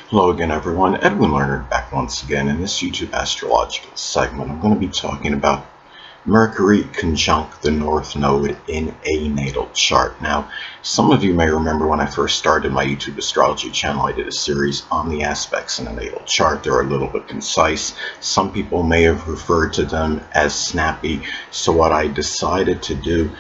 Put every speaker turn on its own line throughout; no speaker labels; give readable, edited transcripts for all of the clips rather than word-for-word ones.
Hello again, everyone. Edwin Lerner back once again. In this YouTube astrological segment, I'm going to be talking about Mercury conjunct the North Node in a natal chart. Now, some of you may remember when I first started my YouTube astrology channel, I did a series on the aspects in a natal chart. They're a little bit concise. Some people may have referred to them as snappy. So what I decided to do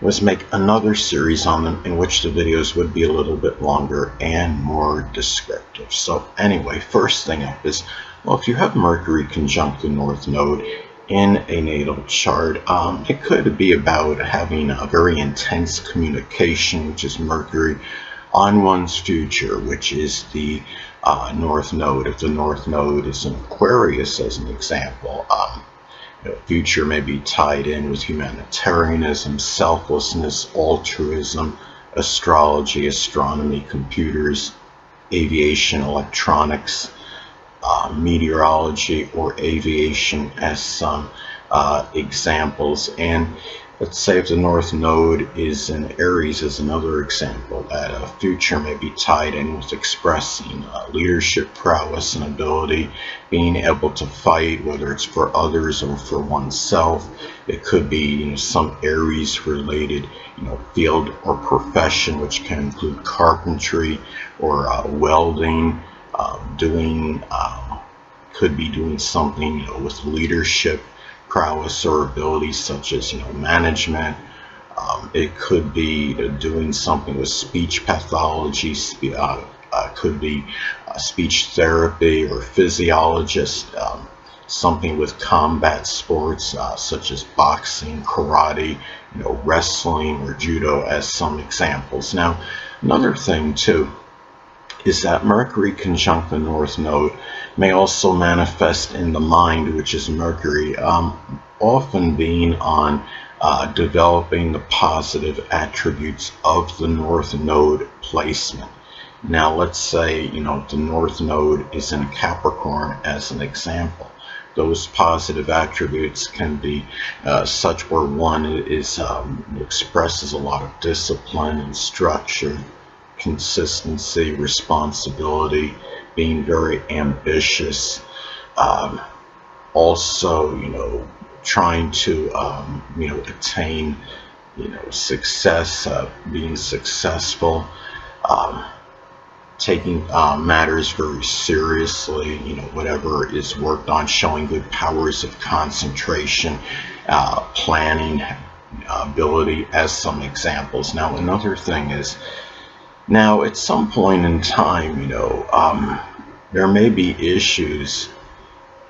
was make another series on them in which the videos would be a little bit longer and more descriptive. So anyway, first thing up is, well, if you have Mercury conjunct the North Node in a natal chart, it could be about having a very intense communication, which is Mercury, on one's future, which is the North Node. If the North Node is in Aquarius, as an example, future may be tied in with humanitarianism, selflessness, altruism, astrology, astronomy, computers, aviation, electronics, meteorology, or aviation as some examples. And let's say if the North Node is in Aries as another example, that a future may be tied in with expressing leadership prowess and ability, being able to fight, whether it's for others or for oneself. It could be some Aries related field or profession, which can include carpentry or welding, could be doing something with leadership prowess or abilities such as management. It could be doing something with speech pathology, could be speech therapy or physiologist, something with combat sports such as boxing, karate, wrestling, or judo as some examples. Now, another thing too is that Mercury conjunct the North Node may also manifest in the mind, which is Mercury, often being on developing the positive attributes of the North Node placement. Now, let's say, the North Node is in Capricorn as an example. Those positive attributes can be such where one is expresses a lot of discipline and structure, consistency, responsibility, being very ambitious, also trying to attain success, being successful, taking matters very seriously, whatever is worked on, showing good powers of concentration, planning ability as some examples. Now, another thing is, now, at some point in time, there may be issues,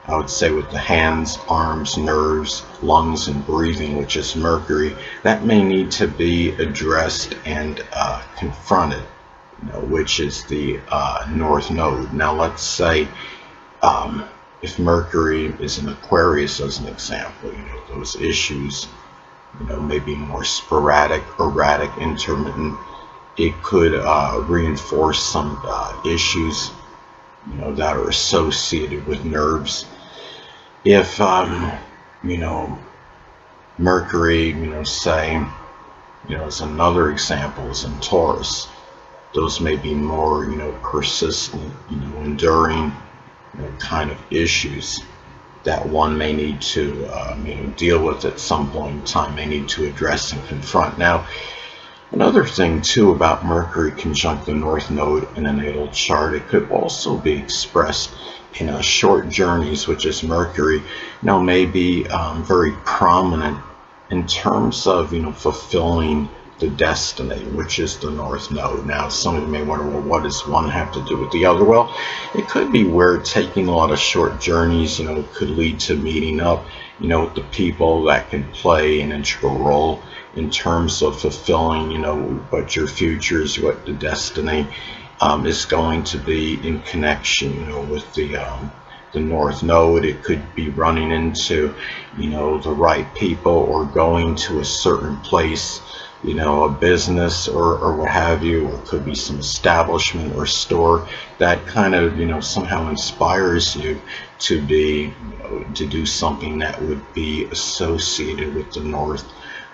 I would say, with the hands, arms, nerves, lungs, and breathing, which is Mercury, that may need to be addressed and confronted, which is the North Node. Now, let's say if Mercury is in Aquarius, as an example, those issues, may be more sporadic, erratic, intermittent. It could reinforce some issues, that are associated with nerves. If, Mercury, say, as another example, is in Taurus, those may be more, persistent, enduring, kind of issues that one may need to, deal with at some point in time, may need to address and confront. Now, another thing too about Mercury conjunct the North Node in a natal chart, it could also be expressed in short journeys, which is Mercury, may be very prominent in terms of fulfilling the destiny, which is the North Node. Now, some of you may wonder, well, what does one have to do with the other? Well, it could be where taking a lot of short journeys, could lead to meeting up, with the people that can play an integral role in terms of fulfilling, what your future is, what the destiny is going to be in connection, with the North Node. It could be running into, the right people, or going to a certain place, a business or what have you, or it could be some establishment or store that kind of, somehow inspires you to be, to do something that would be associated with the North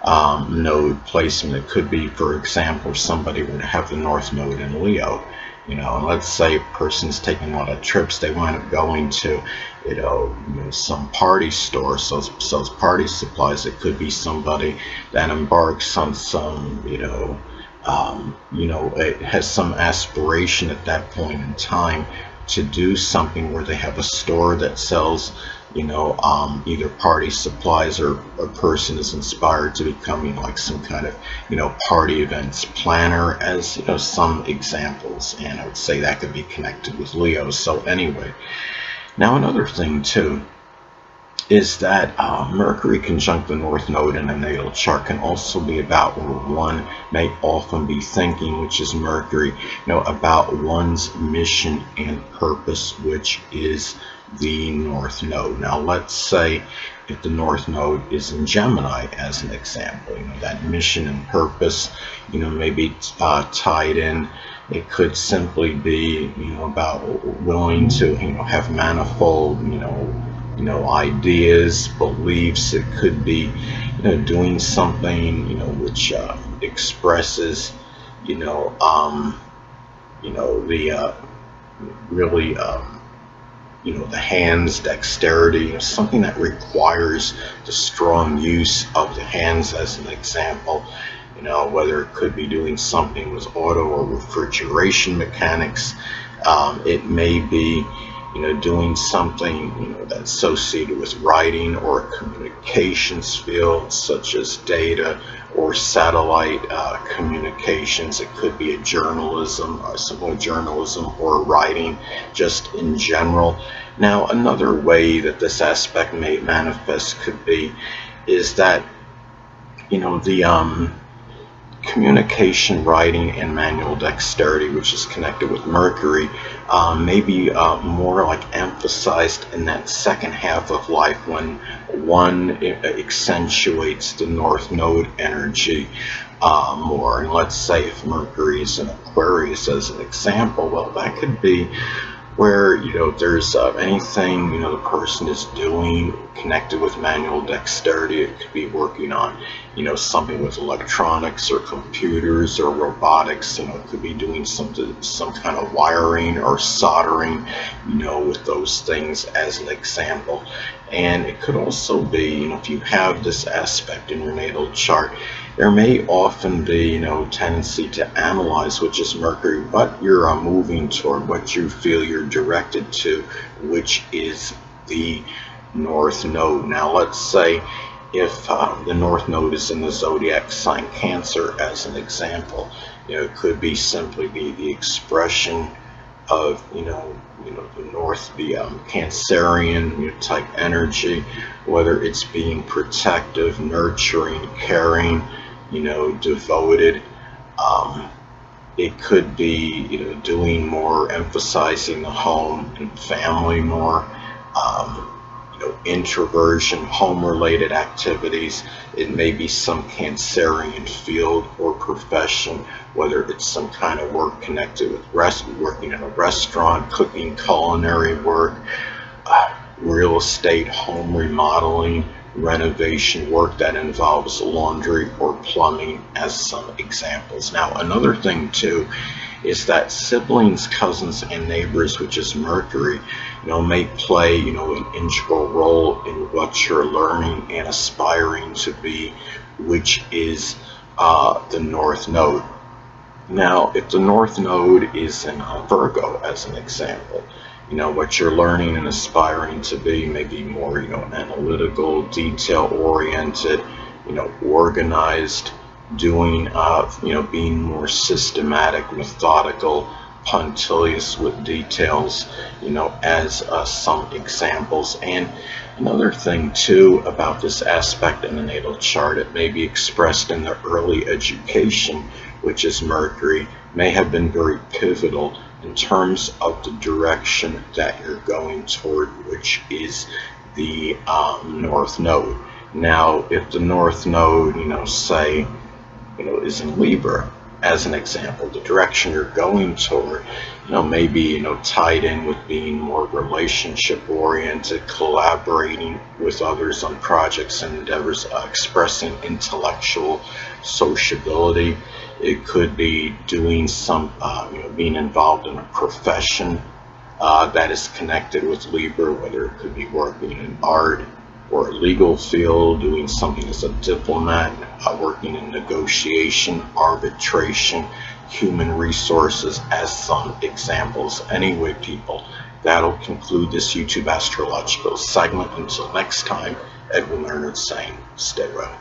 Node placement. It could be, for example, if somebody would have the North Node in Leo, And let's say a person's taking a lot of trips, they wind up going to, some party store, sells party supplies. It could be somebody that embarks on some, it has some aspiration at that point in time to do something where they have a store that sells, either party supplies, or a person is inspired to becoming like some kind of, party events planner, as, some examples. And I would say that could be connected with Leo. So anyway, now another thing too is that Mercury conjunct the North Node in a natal chart can also be about where one may often be thinking, which is Mercury, about one's mission and purpose, which is the North Node. Now, let's say if the North Node is in Gemini, as an example, that mission and purpose, may be tied in. It could simply be, about willing to, have manifold, ideas, beliefs. It could be, doing something, which expresses, the really, the hands, dexterity, something that requires the strong use of the hands, as an example. Whether it could be doing something with auto or refrigeration mechanics. It may be, doing something, that's associated with writing or communications fields, such as data or satellite communications. It could be a journalism, or similar journalism, or writing, just in general. Now, another way that this aspect may manifest could be is that, the communication, writing, and manual dexterity, which is connected with Mercury, may be more like emphasized in that second half of life, when one accentuates the North Node energy more. And let's say if Mercury is in Aquarius, as an example, well, that could be where, there's anything, the person is doing connected with manual dexterity. It could be working on, something with electronics or computers or robotics. It could be doing some kind of wiring or soldering, with those things, as an example. And it could also be, if you have this aspect in your natal chart, there may often be, tendency to analyze, which is Mercury, what you're moving toward, what you feel you're directed to, which is the North Node. Now, let's say if the North Node is in the zodiac sign Cancer, as an example, it could be simply be the expression of, the North, the Cancerian type energy, whether it's being protective, nurturing, caring, devoted. It could be, doing more, emphasizing the home and family more. Introversion, home-related activities. It may be some Cancerian field or profession, whether it's some kind of work connected with working in a restaurant, cooking, culinary work, real estate, home remodeling, renovation work that involves laundry or plumbing, as some examples. Now, another thing too is that siblings, cousins, and neighbors, which is Mercury, may play, an integral role in what you're learning and aspiring to be, which is the North Node. Now, if the North Node is in Virgo, as an example, what you're learning and aspiring to be may be more, analytical, detail-oriented, organized, doing, being more systematic, methodical, punctilious with details, as some examples. And another thing too about this aspect in the natal chart, it may be expressed in the early education, which is Mercury, may have been very pivotal in terms of the direction that you're going toward, which is the North Node. Now, if the North Node, say, is in Libra, as an example, the direction you're going toward, maybe, tied in with being more relationship oriented, collaborating with others on projects and endeavors, expressing intellectual sociability. It could be doing some, being involved in a profession that is connected with Libra, whether it could be working in art or a legal field, doing something as a diplomat, working in negotiation, arbitration, human resources, as some examples. Anyway, people, that'll conclude this YouTube astrological segment. Until next time, Edwin Leonard saying, stay well.